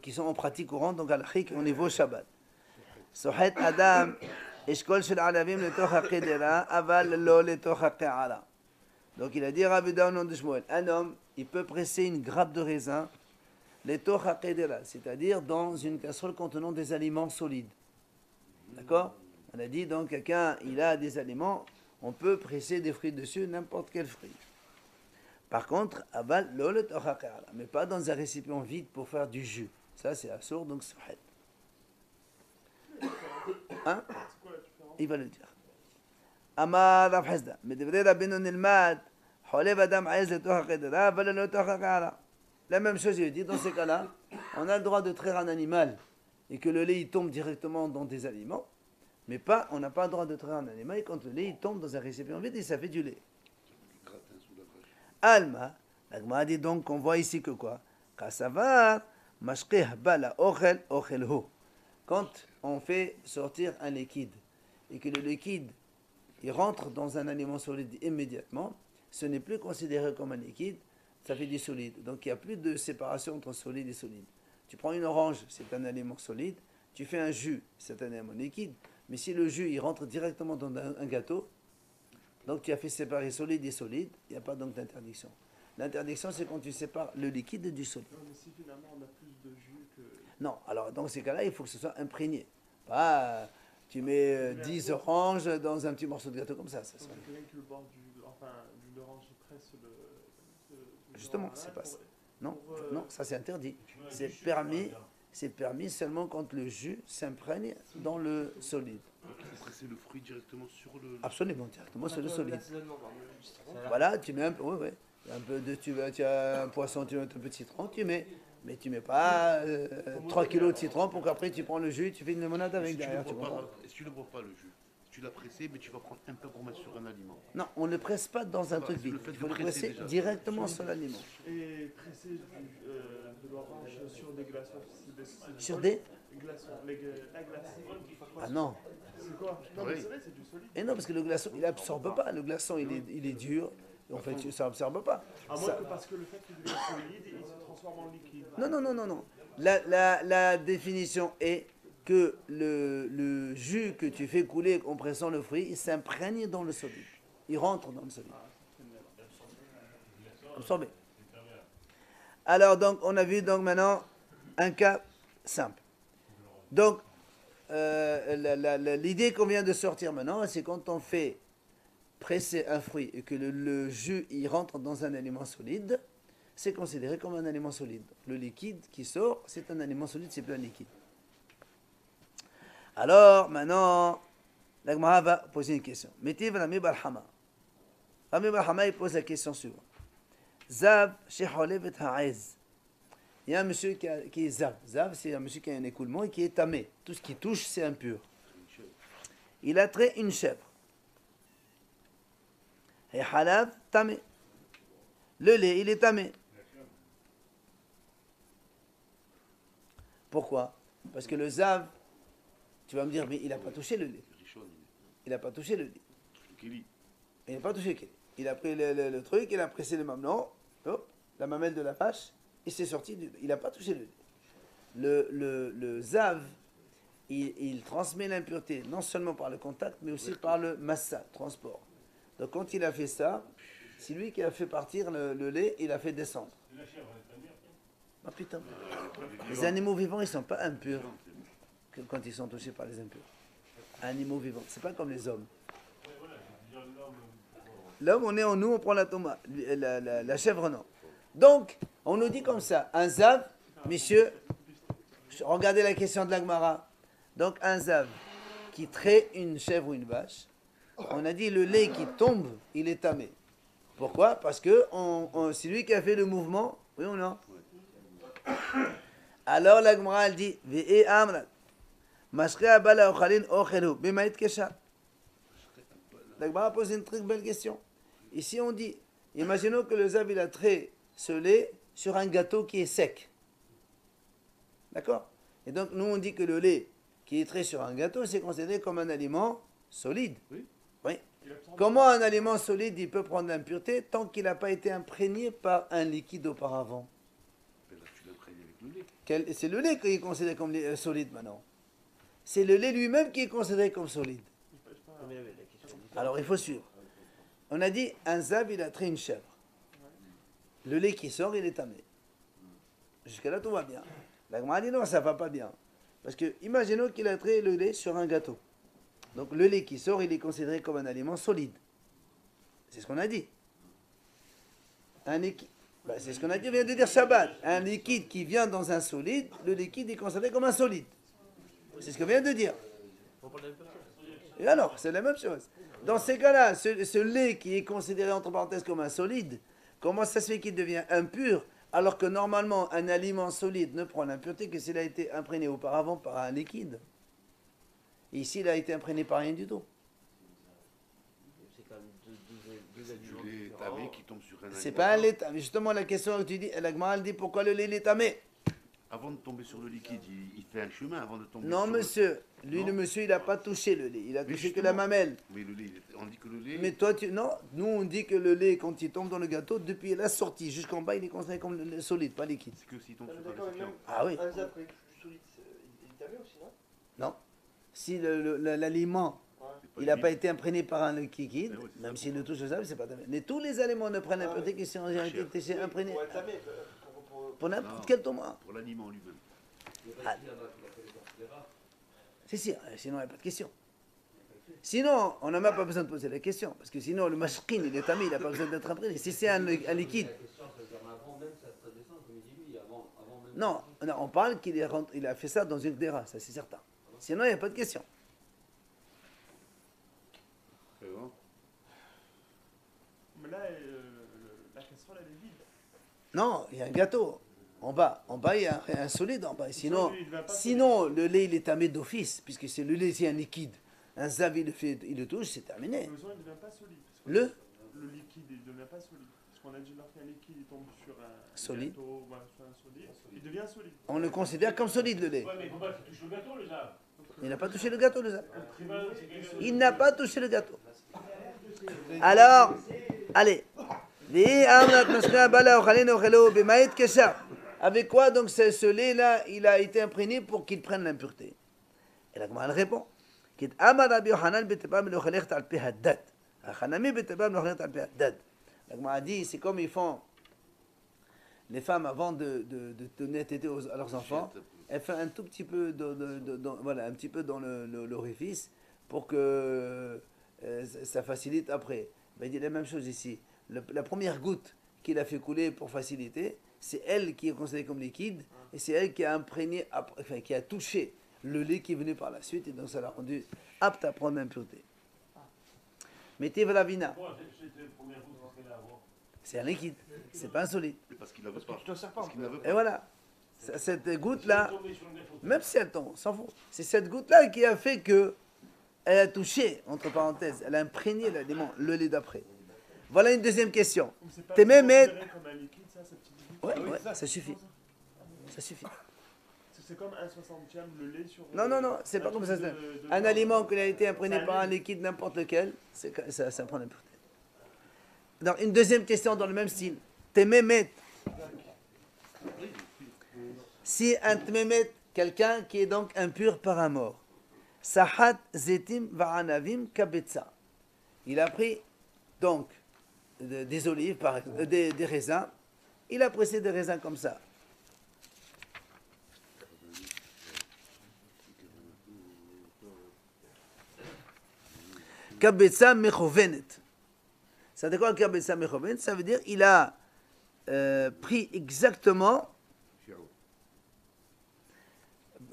qui sont en pratique courante, donc à l'chik au niveau Shabbat. Sohet Adam, Eshkol Shel Alavim letoch ha'kedera, aval lo letoch ha'ke'ala. Donc il a dit Rav Yehuda au nom de Shmuel. Un homme, il peut presser une grappe de raisin, letoch ha'kedera, c'est-à-dire dans une casserole contenant des aliments solides. D'accord? On a dit donc quelqu'un, il a des aliments, on peut presser des fruits dessus, n'importe quel fruit. Par contre, aval lolet ochakara, mais pas dans un récipient vide pour faire du jus. Ça c'est assourd, donc souhet. Hein? Il va le dire. Amar Rav Hizda, medevre Rabbeinu nilmad, holev adam aiz letochakara, aval lolet ochakara. La même chose, il dit, dans ces cas-là, on a le droit de traire un animal et que le lait il tombe directement dans des aliments. Mais pas, on n'a pas le droit de traire un animal quand le lait il tombe dans un récipient vide et ça fait du lait. Alma, l'agma a dit donc qu'on voit ici que quoi? Kasavar, mashqih bala ochel ho. Quand on fait sortir un liquide et que le liquide il rentre dans un aliment solide immédiatement, ce n'est plus considéré comme un liquide, ça fait du solide. Donc il n'y a plus de séparation entre solide et solide. Tu prends une orange, c'est un aliment solide. Tu fais un jus, c'est un aliment liquide. Mais si le jus il rentre directement dans un gâteau, donc tu as fait séparer solide et solide, il n'y a pas donc d'interdiction. L'interdiction, c'est quand tu sépares le liquide du solide. Non, mais si finalement on a plus de jus que. Non, alors dans ces cas-là, il faut que ce soit imprégné. Pas tu mets 10 oranges dans un petit morceau de gâteau comme ça. Donc quelqu'un qui le bord d'une orange, il presse le. Justement, c'est pas ça. Non, non, ça c'est interdit. C'est permis seulement quand le jus s'imprègne dans le solide. Donc il faut presser le fruit directement sur le. Absolument, directement sur le solide. L'assaisonnement, pardon, juste. Voilà, tu mets un peu, oui, oui. Un peu de, tu as un poisson, tu mets un peu de citron, tu mets. Mais tu mets pas 3 kilos de citron pour qu'après tu prends le jus et tu fais une limonade avec derrière. Tu comprends? Si tu ne bois pas le jus, tu l'as pressé, mais tu vas prendre un peu pour mettre sur un aliment. Non, on ne le presse pas dans un truc le vide. fait Il de faut le presser presser déjà. directement sur l'aliment. Et presser de l'orange sur des glaçons. C'est Sur solide. des Glaçons. La glace. Ah non. C'est quoi? Non, mais c'est vrai, c'est du solide. Et non, parce que le glaçon, il absorbe pas. Le glaçon, il est dur. En fait, ça absorbe pas. À moins Ça- que parce que le fait qu'il devient solide, il se transforme en liquide. Non, non, non, non, non. La définition est que le jus que tu fais couler en pressant le fruit, il s'imprègne dans le solide. Il rentre dans le solide. Absorbé. Alors, donc, on a vu donc maintenant un cas simple. Donc, l'idée qu'on vient de sortir maintenant, c'est quand on fait presser un fruit et que le jus il rentre dans un aliment solide, c'est considéré comme un aliment solide. Le liquide qui sort, c'est un aliment solide, c'est plus un liquide. Alors, maintenant, la Gemara va poser une question. Métiv Rami Barhama. Rami Barhama, il pose la question suivante. Zav, Sheholev et Ha'ez. Il y a un monsieur qui est Zav. Zav, c'est un monsieur qui a un écoulement et qui est tamé. Tout ce qui touche, c'est impur. Il a trait une chèvre. Et halav, tamé. Le lait, il est tamé. Pourquoi? Parce que le zav, tu vas me dire, mais il n'a pas touché le lait. Richon, Il n'a pas touché le lait. le kéli. Il n'a pas touché le lait. Il a pris le truc, il a pressé le mamelon, hop, la mamelle de la vache, et c'est sorti du lait. Il n'a pas touché le lait. Le zav, il transmet l'impureté, non seulement par le contact, mais aussi par le massa, transport. Donc quand il a fait ça, c'est lui qui a fait partir le lait, il a fait descendre. Ah putain. Les animaux vivants, ils ne sont pas impurs quand ils sont touchés par les impurs. Animaux vivants, c'est pas comme les hommes. L'homme, on est en nous, on prend la tomate. La chèvre, non. Donc, on nous dit comme ça, un zav, messieurs, regardez la question de l'Agmara. Donc, un zav qui traite une chèvre ou une vache, on a dit le lait qui tombe, il est tamé. Pourquoi? Parce que c'est lui qui a fait le mouvement, oui ou non? Alors la Gemara elle dit Ve'e amrat Mashrea bala ochalin ochelu b'maït kesha. La Gemara pose une très belle question. Ici on dit imaginons que le zav il a trait ce lait sur un gâteau qui est sec. D'accord? Et donc nous on dit que le lait qui est trait sur un gâteau c'est considéré comme un aliment solide. Oui. Oui. Comment un aliment solide il peut prendre l'impureté tant qu'il n'a pas été imprégné par un liquide auparavant? Ben là, tu l'imprègnes avec le lait. C'est le lait qui est considéré comme solide maintenant. C'est le lait lui-même qui est considéré comme solide. Mais la question, Alors il faut suivre. On a dit un zav il a trait une chèvre. Le lait qui sort il est tamé. Jusqu'à là tout va bien. La Gemara dit non ça va pas bien. Parce que imaginons qu'il a trait le lait sur un gâteau. Donc le lait qui sort il est considéré comme un aliment solide. C'est ce qu'on a dit. Un liquide. C'est ce qu'on a dit, on vient de dire Shabbat. Un liquide qui vient dans un solide, le liquide est considéré comme un solide. C'est ce qu'on vient de dire. on parle d'un peu. Et alors, c'est la même chose. Dans ces cas-là, ce lait qui est considéré entre parenthèses comme un solide, comment ça se fait qu'il devient impur alors que normalement un aliment solide ne prend l'impureté que s'il a été imprégné auparavant par un liquide? Et ici, il a été imprégné par rien du tout. C'est quand même deux C'est aliments du lait différents. tamé qui tombe sur un C'est aliment. pas un lait tamé. Justement, la question que tu dis, la Gemara elle dit pourquoi le lait est tamé? Avant de tomber sur le liquide, il fait un chemin avant de tomber Non, sur monsieur. Lui, Non. le monsieur, il n'a pas touché le lait. Il a Mais touché que justement. la mamelle. Mais le lait, on dit que le lait. Mais toi, non. Nous, on dit que le lait, quand il tombe dans le gâteau, depuis la sortie jusqu'en bas, il est considéré comme solide, pas liquide. C'est que s'il tombe sur D'accord, un mais même récipient. Ah oui. un zap avec du solide, il est tamé aussi, non? Non. Si l'aliment, C'est il n'a humide. pas été imprégné par un liquide, Eh oui, c'est même ça. s'il le touche au sable, c'est pas tamé. Mais tous les aliments ne prennent l'impureté que si on a été imprégné Pour être tamé, pour n'importe Non. quel tomate. Pour l'aliment lui-même. Ah. Si, sinon il n'y a pas de question. Sinon, on n'a même pas besoin de poser la question. Parce que sinon, le mashkin, il est tamé, il n'a pas besoin d'être imprégné. Si c'est un liquide. La question, ça veut dire avant même sa descente, comme il dit lui, avant même. Non, non, on parle qu'il il a fait ça dans une dera, ça c'est certain. Sinon, il n'y a pas de question. C'est bon. Mais là, la casserole, elle est vide. Non, il y a un gâteau. En bas, il y a un solide en bas. Sinon, Il va pas sinon le lait, il est tamé d'office, puisque c'est le lait, c'est un liquide. Un zav, il le touche, c'est terminé. Le besoin, il ne devient pas solide. Parce que Le le liquide, il ne devient pas solide. Parce qu'on a dit lorsqu'un liquide il tombe sur un Solide. gâteau, ou sur un solide, il devient solide. on le considère comme solide, le lait. Ouais, mais il faut pas qu'il touche le gâteau, le Zav. Il n'a pas touché le gâteau, le zav. C'est pas- c'est quelqu'un de- Il n'a pas touché le gâteau. Alors, allez. Avec quoi donc ce lait-là, il a été imprégné pour qu'il prenne l'impureté? Et la Gemara elle répond. La Gemara dit, c'est comme ils font les femmes avant de donner tété à leurs enfants, elles font un tout petit peu, voilà, un petit peu dans l'orifice pour que ça facilite après. Ben, il dit la même chose ici. La première goutte qu'il a fait couler pour faciliter, c'est elle qui est considérée comme liquide et c'est elle qui a imprégné, enfin, qui a touché le lait qui est venu par la suite et donc ça l'a rendu apte à prendre l'impureté. Mettez la vina. Pourquoi c'est la première fois qu'on fait là avant? C'est un liquide, c'est pas un solide. Mais parce qu'il n'avait pas. Tu t'en sers pas. Parce qu'il n'avait Et pas. voilà. Cette goutte-là, Tomber sur un gâteau. même si elle tombe, s'en fout. C'est cette goutte-là qui a fait que elle a touché, entre parenthèses, elle a imprégné l'aliment, le lait d'après. Voilà une deuxième question. Donc, c'est pas T'es même considéré comme un liquide, ça, ce petit liquide. Ouais, ouais, ça suffit. Ça suffit. C'est comme un 60e le lait sur. Non, non, non, c'est pas un comme truc ça. de- Un aliment qui a été imprégné Ça par un allume. liquide n'importe lequel, ça prend l'impureté. Donc, une deuxième question dans le même style. Tememet. Si un tememet, quelqu'un qui est donc impur par un mort, sahat zetim va'anavim kabetza. Il a pris donc des olives, des raisins. Il a pressé des raisins comme ça. Kabetza mechovenet. Ça veut dire quoi kabetza mechovenet? Ça veut dire il a pris exactement.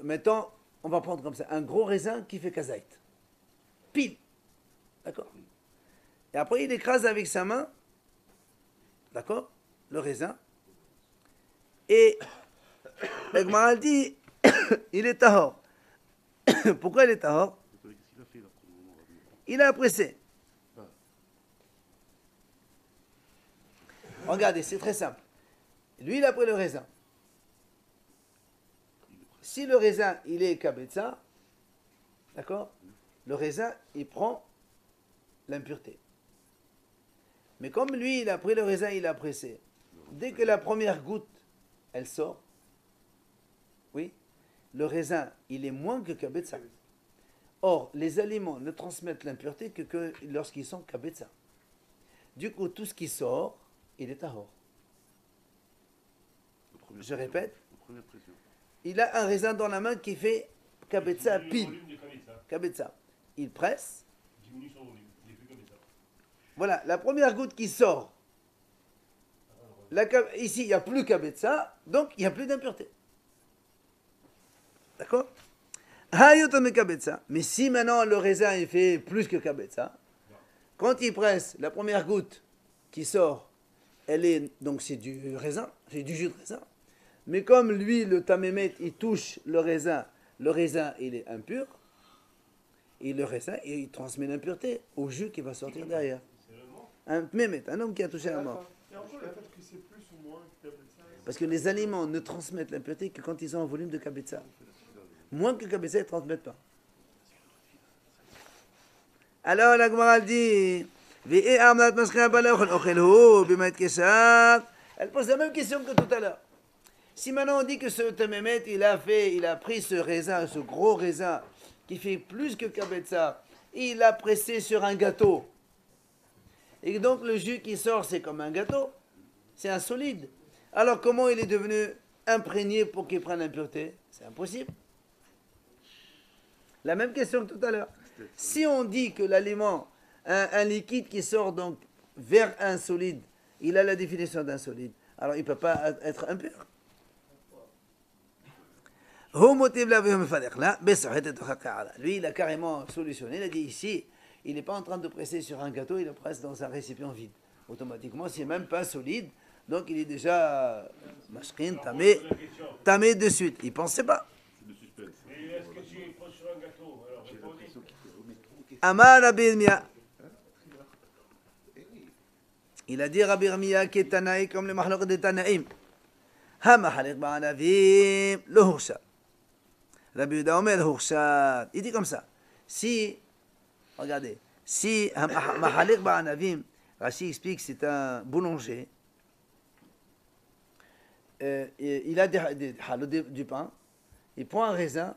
Mettons, on va prendre comme ça un gros raisin qui fait kazaït. Pile. D'accord? Et après, il écrase avec sa main, d'accord, le raisin. Et le Gemara dit, il est tahor. Pourquoi il est tahor? Qu'est-ce qu'il a fait là pour le moment, Rabbi? Il a pressé. Regardez, c'est très simple. Lui, il a pris le raisin. Si le raisin, il est kabetza, d'accord, le raisin, il prend l'impureté. Mais comme lui, il a pris le raisin, il a pressé. Dès que la première goutte, elle sort, oui, le raisin, il est moins que kabetza. Or, les aliments ne transmettent l'impureté que lorsqu'ils sont kabetza. Du coup, tout ce qui sort, il est tahor. Je répète, La première pression. il a un raisin dans la main qui fait kabetza Il diminue le pile. volume de Kabetza. Kabetza. Il presse. Il diminue son volume. Il est plus comme ça. Voilà, la première goutte qui sort. Ici, il n'y a plus kabetza, donc il n'y a plus d'impureté. D'accord? Hayotome kabetza. Mais si maintenant le raisin il fait plus que kabetza, quand il presse, la première goutte qui sort, elle est donc c'est du raisin, c'est du jus de raisin. Mais comme lui, le tamémet, il touche le raisin il est impur, et le raisin, il transmet l'impureté au jus qui va sortir derrière. Un tamémet, un homme qui a touché la mort. Et encore le fait que c'est plus ou moins que ça. Parce que les aliments ne transmettent l'impureté que quand ils ont un volume de kabetza. Moins que kabetza, ils ne transmettent pas. Alors la Gemara dit, elle pose la même question que tout à l'heure. Si maintenant on dit que ce tamémet, il a pris ce raisin, ce gros raisin, qui fait plus que kabetza, il l'a pressé sur un gâteau. Et donc le jus qui sort, c'est comme un gâteau. C'est un solide. Alors comment il est devenu imprégné pour qu'il prenne l'impureté? C'est impossible. La même question que tout à l'heure. Si on dit que l'aliment, un liquide qui sort donc vers un solide, il a la définition d'un solide, alors il ne peut pas être impur. Lui, il a carrément solutionné. Il a dit ici, il n'est pas en train de presser sur un gâteau, il le presse dans un récipient vide. Automatiquement, c'est même pas solide, donc il est déjà mashkin, tamé de suite. Il ne pensait pas. C'est le suspense. Mais est-ce que tu poses sur un gâteau? Alors, répondez. Amar Rabbi Irmia. Il a dit Rabbi Irmia qui est Tanaï comme le mahlok de Tanaïm. Ha mahalik ba'anavim le hurshad. Rabbi Yehuda Omer hurshad. Il dit comme ça. Si, regardez, si mahalik ba'anavim, Rashi explique c'est un boulanger. Il a du pain. Il prend un raisin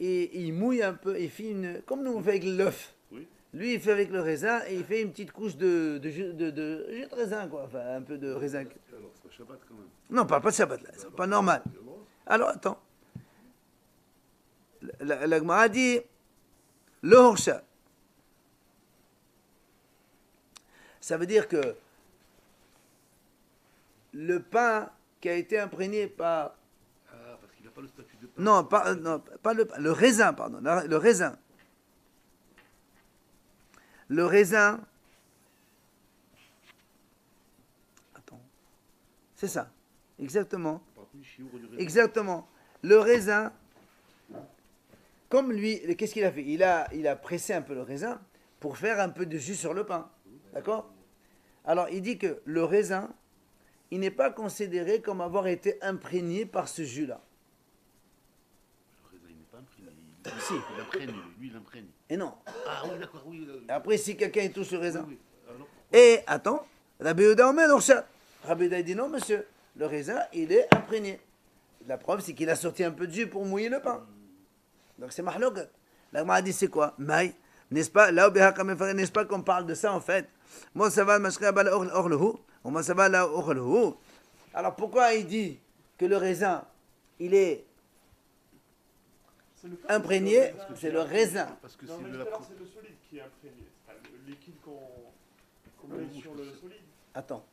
et il mouille un peu. Il fait comme nous on fait avec l'œuf. Oui. Lui, il fait avec le raisin et il fait une petite couche de jus de raisin, quoi. Enfin, un peu de raisin. Alors, c'est pas Shabbat quand même. Non, pas de Shabbat, là. C'est pas normal. Alors, attends. La Gemara dit le horshad. Ça veut dire que le pain qui a été imprégné par... Ah, parce qu'il n'a pas le statut de pain. Non, pas le raisin, pardon. Le raisin. Le raisin. Attends. C'est ça. Exactement. Par contre, chiour du raisin. Exactement. Le raisin, comme lui, qu'est-ce qu'il a fait il a pressé un peu le raisin pour faire un peu de jus sur le pain. D'accord? Alors, il dit que le raisin, il n'est pas considéré comme avoir été imprégné par ce jus-là. Le raisin, il n'est pas imprégné. Si. Il imprègne, lui, il imprègne. Et non. Ah oui, d'accord, oui. Après, si quelqu'un touche le raisin. Oui, oui. Alors, Et, attends, Rabbi Yehuda Omer Horshad. Rabbi Yehuda dit non, monsieur. Le raisin, il est imprégné. La preuve, c'est qu'il a sorti un peu de jus pour mouiller le pain. Donc, c'est mahlogat. La Gemara dit c'est quoi? Maï. N'est-ce pas? Là, n'est-ce pas qu'on parle de ça en fait? Moi, ça va, moi, ça va là, alors, pourquoi il dit que le raisin, il est C'est le fait imprégné? que le raisin C'est qui le est raisin. parce que Non, c'est mais de tout la... à l'heure, c'est le solide qui est imprégné. C'est pas le liquide qu'on met sur le solide. Attends.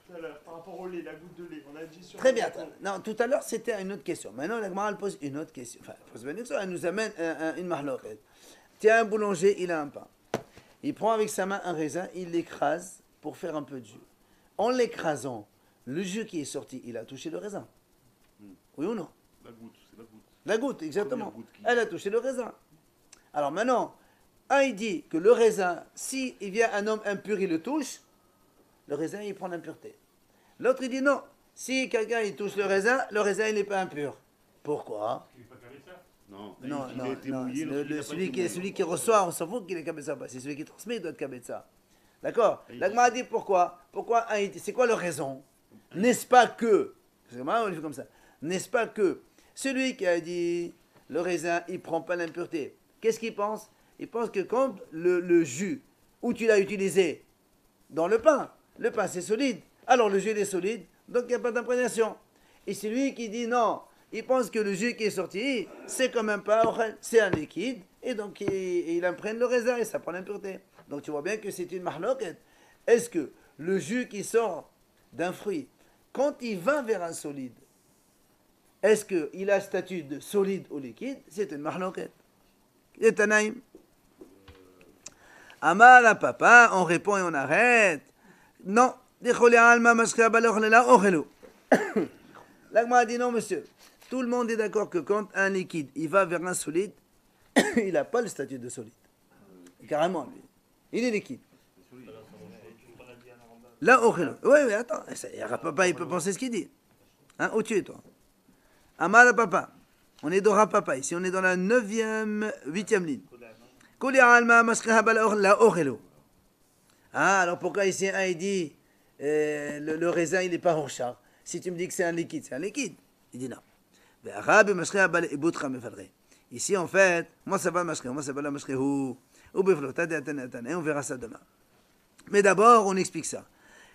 Tout à l'heure, par rapport au lait, la goutte de lait, on a dit sur Très le bien. gâteau. Non, tout à l'heure, c'était une autre question. Maintenant, la Gemara, elle pose une autre question. Enfin, elle nous amène une mahloket. Tiens, un boulanger, il a un pain. Il prend avec sa main un raisin, il l'écrase pour faire un peu de jus. En l'écrasant, le jus qui est sorti, il a touché le raisin. Oui ou non? La goutte, c'est la goutte. La goutte, exactement. Première goutte qui- Elle a touché le raisin. Alors maintenant, un, il dit que le raisin, si il vient un homme impur, il le touche, le raisin, il prend l'impureté. L'autre, il dit non. Si quelqu'un, il touche le raisin, il n'est pas impur. Pourquoi? Il n'est pas carré ça. Non, Non, il a non, été non. mouillé, l'autre, il a pas Celui été qui, mouillé. celui qui reçoit, on s'en fout qu'il est kabetza. C'est celui qui transmet, il doit être kabetza. D'accord? Et il La dit- Gemara dit pourquoi? Pourquoi un, il dit, c'est quoi la raison? N'est-ce pas que, parce que moi, on le fait comme ça, n'est-ce pas que celui qui a dit le raisin, il ne prend pas l'impureté, qu'est-ce qu'il pense? Il pense que quand le jus, où tu l'as utilisé dans le pain c'est solide, alors le jus il est solide, donc il n'y a pas d'imprégnation. Et celui qui dit non, il pense que le jus qui est sorti, c'est quand même pas, c'est un liquide, et donc il imprègne le raisin et ça prend l'impureté. Donc tu vois bien que c'est une mahloket. Est-ce que le jus qui sort d'un fruit, quand il va vers un solide, est-ce qu'il a statut de solide ou liquide? C'est une mahloket. Et Tanaïm. Amar à papa, on répond et on arrête. Non. La Gemara dit non, monsieur. Tout le monde est d'accord que quand un liquide il va vers un solide, il n'a pas le statut de solide. Carrément, lui. Il est liquide. Là, ochelo. Oui, attends. Papa, il peut penser ce qu'il dit. Hein, où tu es, toi? Amar à papa. On est dans Rapapa. Ici, on est dans la 9e, 8e ligne. Ah, alors pourquoi ici un il dit le raisin il n'est pas horchar? Si tu me dis que c'est un liquide, c'est un liquide. Il dit non. Ici en fait, moi ça va le moi ça va la et on verra ça demain. Mais d'abord on explique ça.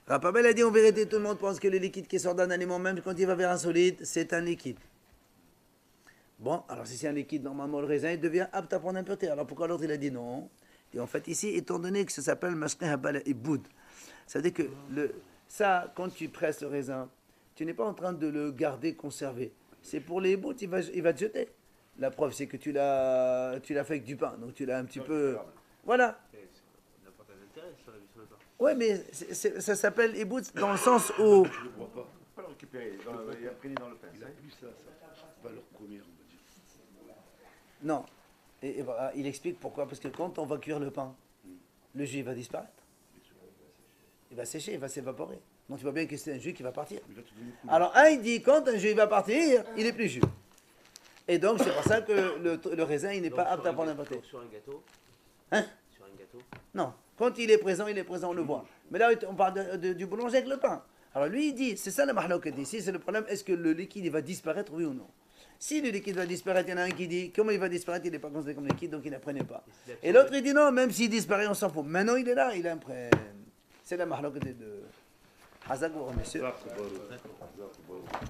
Rapabel a dit en vérité tout le monde pense que le liquide qui sort d'un aliment même quand il va vers un solide, c'est un liquide. Bon, alors si c'est un liquide, normalement le raisin il devient apte à prendre l'impureté. Alors pourquoi l'autre il a dit non? Et en fait ici, étant donné que ça s'appelle masqi habala iboud, ça veut dire que ça, quand tu presses le raisin, tu n'es pas en train de le garder conservé. C'est pour les bouts, il va te jeter. La preuve, c'est que tu l'as fait avec du pain, donc tu l'as un petit peu... Voilà. On n'a pas d'intérêt sur le pain. Ouais, mais ça s'appelle iboud dans le sens où... Je ne vois pas. Pas le récupérer, il a pris dans le pain. Il a plus ça. C'est pas leur première, on va dire. Non. Et voilà, il explique pourquoi. Parce que quand on va cuire le pain, le jus il va disparaître. Il va sécher, il va s'évaporer. Donc tu vois bien que c'est un jus qui va partir. Mais là, tu deviens fou. Alors un il dit quand un jus il va partir, il est plus jus. Et donc c'est pour ça que le raisin il n'est pas apte à prendre n'importe quoi. Sur un gâteau. Hein? Sur un gâteau. Non. Quand il est présent, on le voit. Mais là on parle du boulanger avec le pain. Alors lui il dit, c'est ça la mahloukette ici, c'est le problème, est-ce que le liquide il va disparaître, oui ou non? Si le liquide va disparaître, il y en a un qui dit, comment il va disparaître, il n'est pas considéré comme liquide, donc il n'apprenait pas. Et l'autre il dit non, même s'il disparaît, on s'en fout. Maintenant il est là, il imprègne. C'est la mahloukette de Hazak, messieurs. Zakh, Baruch.